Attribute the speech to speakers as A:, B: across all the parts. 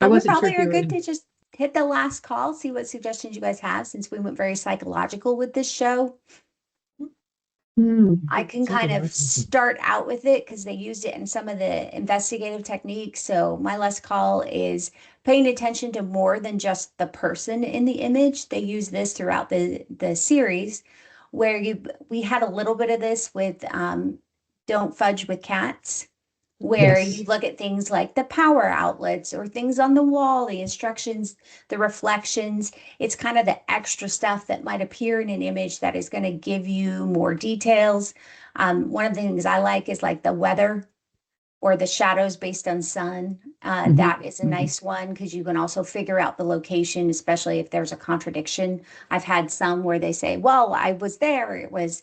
A: I
B: But we
A: wasn't sure
B: probably
A: if
B: are
A: you were.
B: good to just hit the last call, see what suggestions you guys have, since we went very psychological with this show. I can kind of
A: Psychological.
B: start out with it because they used it in some of the investigative techniques. So my last call is paying attention to more than just the person in the image. They use this throughout the series, where we had a little bit of this with Don't Fudge with Cats, where
A: Yes.
B: you look at things like the power outlets or things on the wall, the instructions, the reflections. It's kind of the extra stuff that might appear in an image that is going to give you more details. One of the things I like is like the weather or the shadows based on sun.
A: Mhm.
B: That is a
A: Mhm.
B: nice one because you can also figure out the location, especially if there's a contradiction. I've had some where they say, well, I was there. It was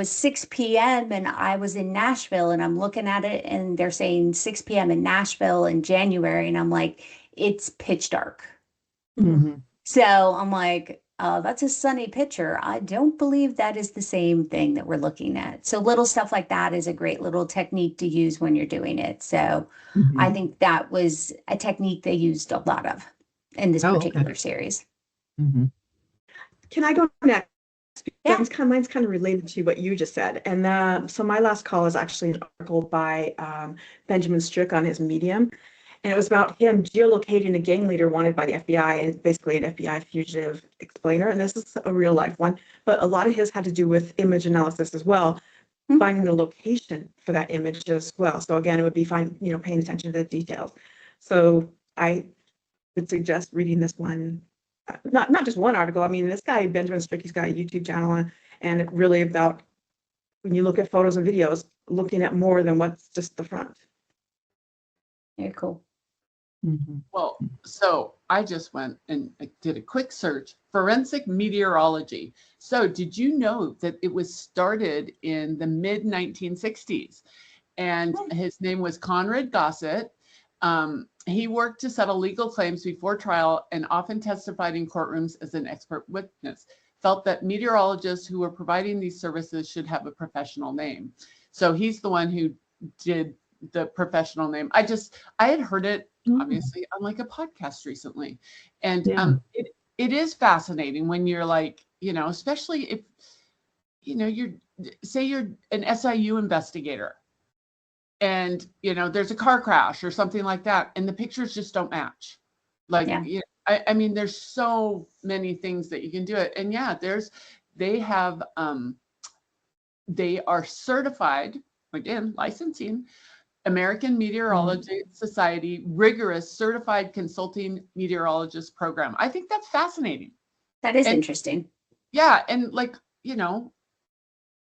B: 6 p.m. and I was in Nashville, and I'm looking at it and they're saying 6 p.m. in Nashville in January. And I'm like, it's pitch dark.
A: Mhm.
B: So I'm like, that's a sunny picture. I don't believe that is the same thing that we're looking at. So little stuff like that is a great little technique to use when you're doing it. So I
A: Mhm.
B: think that was a technique they used a lot of in this
A: Oh, okay.
B: particular series.
A: Mhm.
C: Can I go next?
B: Yeah.
C: Mine's kind of related to what you just said. And so my last call is actually an article by Benjamin Strick on his Medium. And it was about him geolocating a gang leader wanted by the FBI, and basically an FBI fugitive explainer. And this is a real life one, but a lot of his had to do with image analysis as well,
B: Hmm.
C: finding the location for that image as well. So again, it would be paying attention to the details. So I would suggest reading this one, not just one article. I mean, this guy, Benjamin Strick, he's got a YouTube channel, and it really about when you look at photos and videos, looking at more than what's just the front.
B: Very cool.
A: Mhm.
D: Well, so I just went and did a quick search, forensic meteorology. So did you know that it was started in the mid 1960s? And his name was Conrad Gossett. He worked to settle legal claims before trial and often testified in courtrooms as an expert witness. Felt that meteorologists who were providing these services should have a professional name. So he's the one who did the professional name. I had heard it obviously on like a podcast recently. And
A: Yeah.
D: it is fascinating when you're like, especially if, you're an SIU investigator and, there's a car crash or something like that, and the pictures just don't match. Like,
B: Yeah.
D: I mean, there's so many things that you can do it. And yeah, they have, they are certified, again, licensing, American Meteorology Society rigorous certified consulting meteorologist program. I think that's fascinating.
B: That is
D: And
B: interesting.
D: yeah, and like,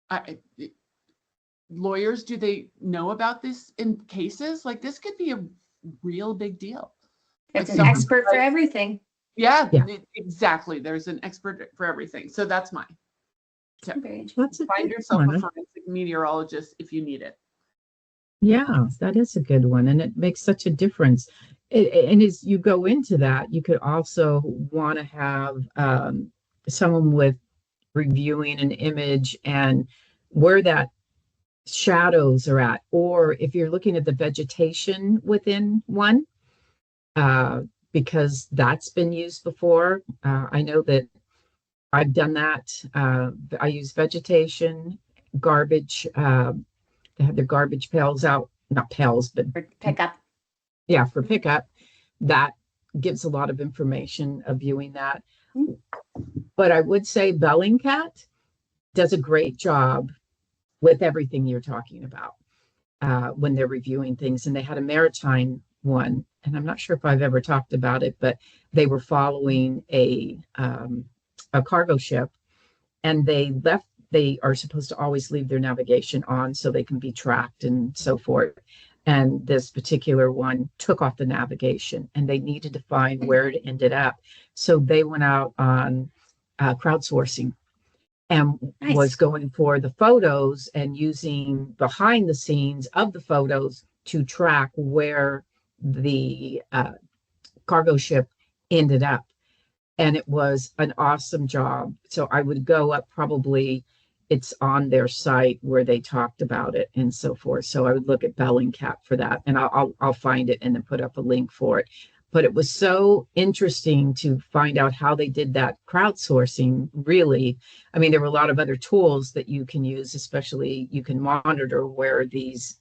D: I, lawyers, do they know about this in cases? Like this could be a real big deal. Like
B: It's an
D: someone,
B: expert for everything.
D: yeah,
A: Yeah.
D: exactly. There's an expert for everything. So that's mine. So
B: Very interesting.
A: That's a
D: find
A: good
D: yourself
A: one.
D: a forensic meteorologist if you need it.
A: Yeah, that is a good one, and it makes such a difference. And as you go into that, you could also want to have someone with reviewing an image and where that shadows are at, or if you're looking at the vegetation within one, uh, because that's been used before. I know that I've done that. I use vegetation, garbage. They have their garbage pails out, not pails, but
B: For pickup.
A: yeah, for pickup. That gives a lot of information of viewing that.
B: Mm.
A: But I would say Bellingcat does a great job with everything you're talking about when they're reviewing things. And they had a maritime one, and I'm not sure if I've ever talked about it, but they were following a cargo ship, and they are supposed to always leave their navigation on so they can be tracked and so forth. And this particular one took off the navigation and they needed to find where it ended up. So they went out on crowdsourcing and was
B: Nice.
A: going for the photos and using behind the scenes of the photos to track where the cargo ship ended up. And it was an awesome job. So I would go up probably it's on their site where they talked about it and so forth. So I would look at Bellingcat for that, and I'll find it and then put up a link for it. But it was so interesting to find out how they did that crowdsourcing. Really, I mean, there were a lot of other tools that you can use, especially you can monitor where these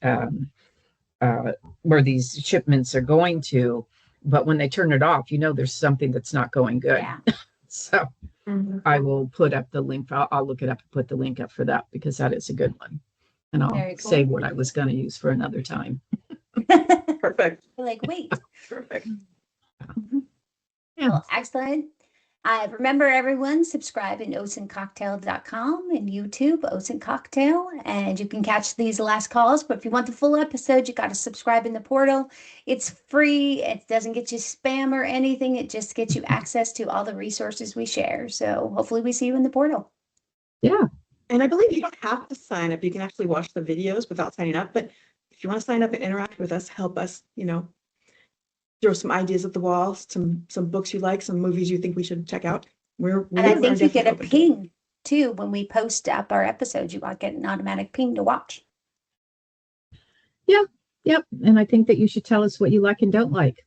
A: shipments are going to. But when they turn it off, you know there's something that's not going good.
B: Yeah.
A: So I will put up the link. I'll look it up and put the link up for that, because that is a good one. And I'll
B: Very cool.
A: save what I was going to use for another time.
C: Perfect.
B: We're like, wait.
C: Perfect.
A: Yeah.
B: Well, excellent. Remember, everyone, subscribe at oatsandcocktail.com and YouTube, Oats and Cocktail, and you can catch these last calls. But if you want the full episode, you got to subscribe in the portal. It's free. It doesn't get you spam or anything. It just gets you access to all the resources we share. So hopefully we see you in the portal.
A: Yeah.
C: And I believe you don't have to sign up. You can actually watch the videos without signing up. But if you want to sign up and interact with us, help us, throw some ideas at the wall, some books you like, some movies you think we should check out. And
B: I think you get a ping too when we post up our episodes. You get an automatic ping to watch.
A: Yep. And I think that you should tell us what you like and don't like.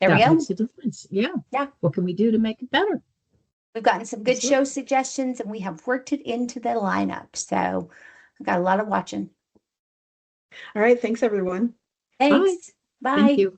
B: There we
A: That
B: go.
A: makes a difference. Yeah.
B: Yeah.
A: What can we do to make it better?
B: We've gotten some good
A: Absolutely.
B: show suggestions, and we have worked it into the lineup. So I've got a lot of watching.
C: All right. Thanks, everyone.
B: Thanks. Bye.
A: Thank you.